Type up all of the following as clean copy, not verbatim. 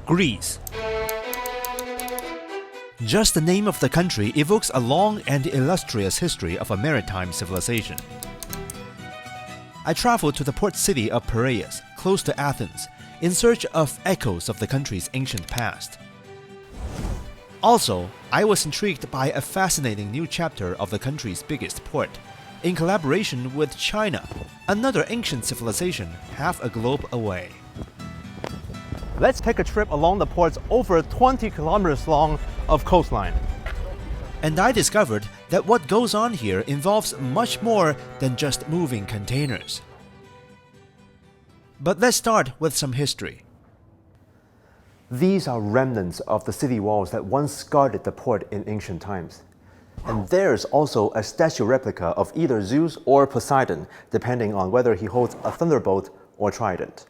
Greece. Just the name of the country evokes a long and illustrious history of a maritime civilization. I traveled to the port city of Piraeus, close to Athens, in search of echoes of the country's ancient past. Also, I was intrigued by a fascinating new chapter of the country's biggest port, in collaboration with China, another ancient civilization half a globe away. Let's take a trip along the port's over 20 kilometers long of coastline. And I discovered that what goes on here involves much more than just moving containers. But let's start with some history. These are remnants of the city walls that once guarded the port in ancient times. And there's also a statue replica of either Zeus or Poseidon, depending on whether he holds a thunderbolt or trident.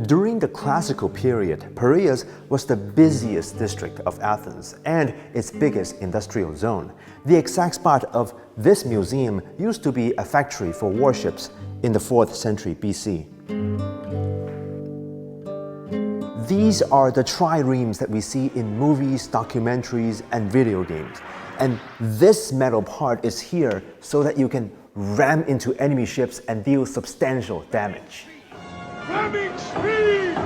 During the classical period, Piraeus was the busiest district of Athens and its biggest industrial zone. The exact spot of this museum used to be a factory for warships in the 4th century BC. These are the triremes that we see in movies, documentaries, and video games. And this metal part is here so that you can ram into enemy ships and deal substantial damage. Ramming speed!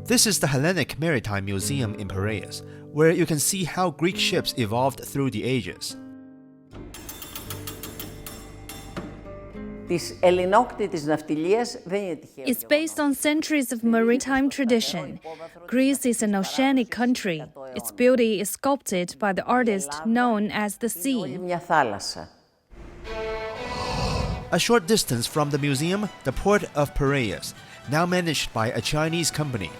This is the Hellenic Maritime Museum in Piraeus, where you can see how Greek ships evolved through the ages. It's based on centuries of maritime tradition. Greece is an oceanic country. Its beauty is sculpted by the artist known as the sea. A short distance from the museum, the port of Piraeus, now managed by a Chinese company.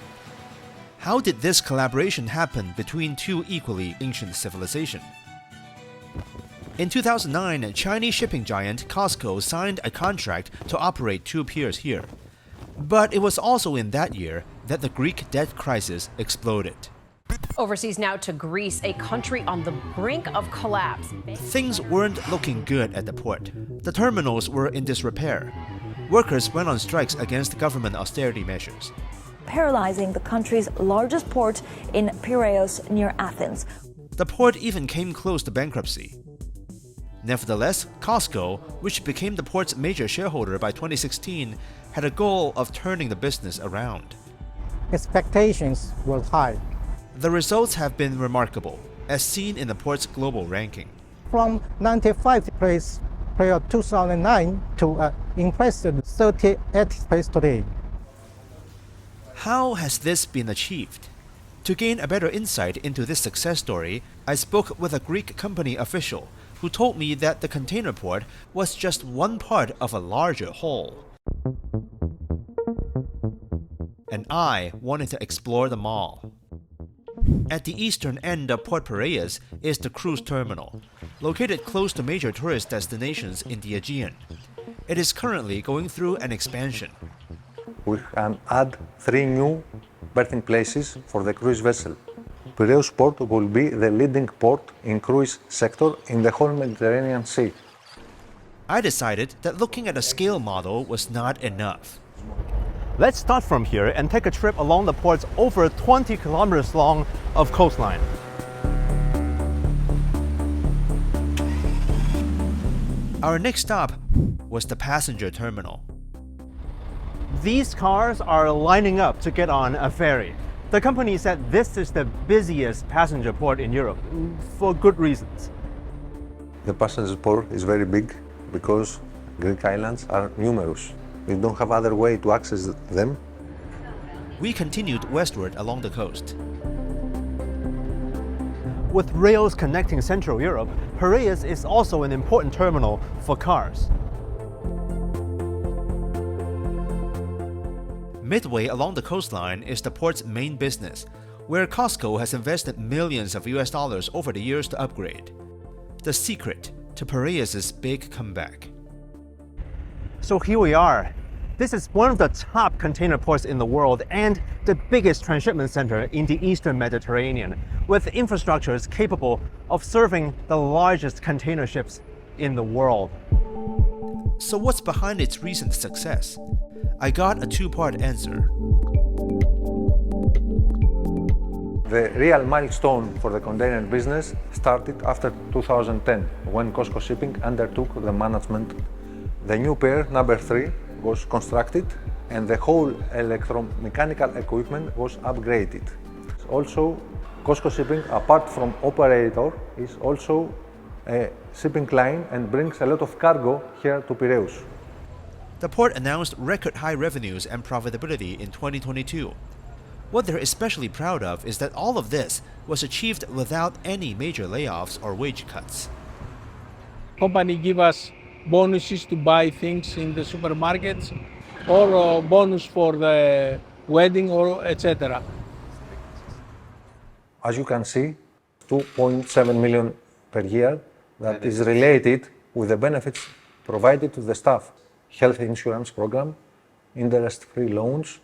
How did this collaboration happen between two equally ancient civilizations? In 2009, Chinese shipping giant COSCO signed a contract to operate two piers here. But it was also in that year that the Greek debt crisis exploded. Overseas now to Greece, a country on the brink of collapse. Things weren't looking good at the port. The terminals were in disrepair. Workers went on strikes against government austerity measures, paralyzing the country's largest port in Piraeus near Athens. The port even came close to bankruptcy. Nevertheless, COSCO, which became the port's major shareholder by 2016, had a goal of turning the business around. Expectations were high. The results have been remarkable, as seen in the port's global ranking. From 95th place prior 2009 to impressive 38th place today. How has this been achieved? To gain a better insight into this success story, I spoke with a Greek company official who told me that the container port was just one part of a larger whole. And I wanted to explore them all. At the eastern end of Port Piraeus is the cruise terminal, located close to major tourist destinations in the Aegean. It is currently going through an expansion. We can add 3 new berthing places for the cruise vessel. Piraeus port will be the leading port in cruise sector in the whole Mediterranean Sea. I decided that looking at a scale model was not enough. Let's start from here and take a trip along the port's over 20 kilometers long of coastline. Our next stop was the passenger terminal. These cars are lining up to get on a ferry. The company said this is the busiest passenger port in Europe, for good reasons. The passenger port is very big because Greek islands are numerous. We don't have other way to access them. We continued westward along the coast. With rails connecting Central Europe, Piraeus is also an important terminal for cars. Midway along the coastline is the port's main business, where COSCO has invested millions of US dollars over the years to upgrade. The secret to Piraeus' big comeback. So here we are. This is one of the top container ports in the world and the biggest transshipment center in the Eastern Mediterranean, with infrastructures capable of serving the largest container ships in the world. So what's behind its recent success? I got a two-part answer. The real milestone for the container business started after 2010, when COSCO Shipping undertook the management. The new pier, number 3, was constructed and the whole electromechanical equipment was upgraded. Also, COSCO Shipping, apart from operator, is also a shipping line and brings a lot of cargo here to Piraeus. The port announced record high revenues and profitability in 2022. What they're especially proud of is that all of this was achieved without any major layoffs or wage cuts. Company give us bonuses to buy things in the supermarkets or bonus for the wedding or etc. As you can see, 2.7 million per year that is related with the benefits provided to the staff. Health insurance program, interest-free loans,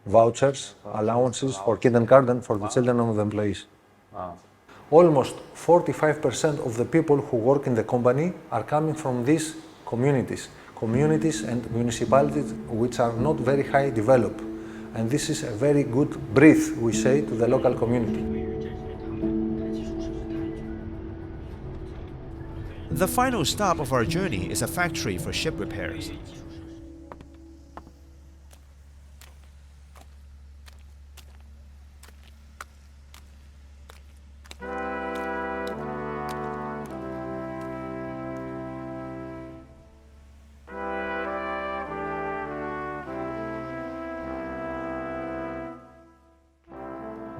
vouchers, allowances for kindergarten for the children of the employees. Wow. Almost 45% of the people who work in the company are coming from these communities and municipalities which are not very high developed. And this is a very good breath, we say, to the local community. The final stop of our journey is a factory for ship repairs.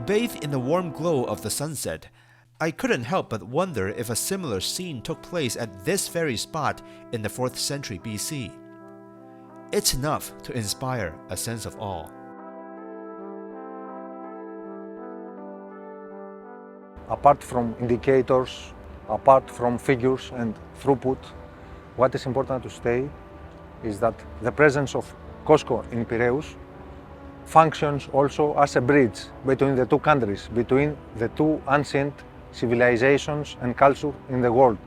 Bathed in the warm glow of the sunset, I couldn't help but wonder if a similar scene took place at this very spot in the 4th century BC. It's enough to inspire a sense of awe. Apart from indicators, apart from figures and throughput, what is important to say is that the presence of COSCO in Piraeus functions also as a bridge between the two countries, between the two ancient civilizations and culture in the world.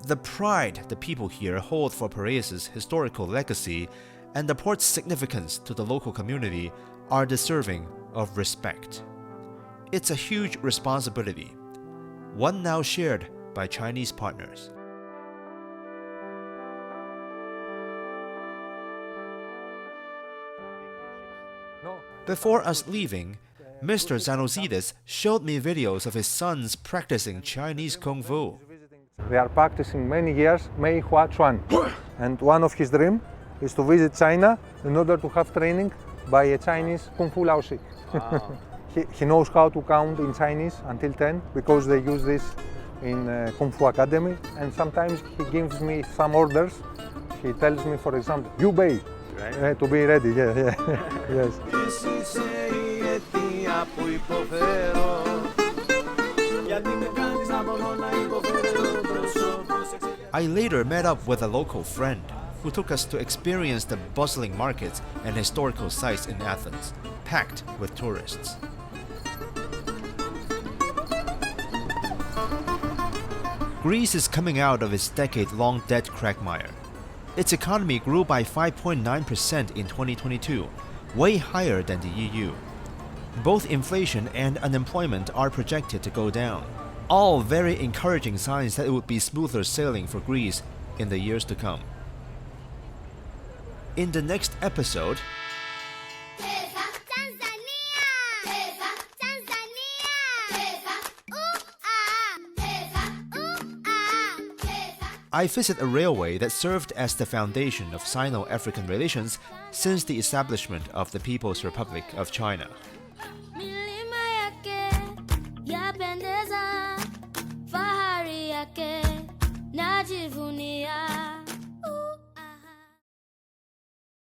The pride the people here hold for Piraeus' historical legacy and the port's significance to the local community are deserving of respect. It's a huge responsibility, one now shared by Chinese partners. Before us leaving, Mr. Zanozidis showed me videos of his sons practicing Chinese Kung Fu. They are practicing many years Mei Hua Chuan, and one of his dreams is to visit China in order to have training by a Chinese Kung Fu Lao Si. Wow. He knows how to count in Chinese until 10 because they use this in Kung Fu Academy, and sometimes he gives me some orders. He tells me, for example, "You Bei," right? To be ready, yeah. Yes. I later met up with a local friend who took us to experience the bustling markets and historical sites in Athens, packed with tourists. Greece is coming out of its decade-long debt quagmire. Its economy grew by 5.9% in 2022, way higher than the EU. Both inflation and unemployment are projected to go down. All very encouraging signs that it would be smoother sailing for Greece in the years to come. In the next episode, I visit a railway that served as the foundation of Sino-African relations since the establishment of the People's Republic of China. Yapendeza, fahari yake, najivunia.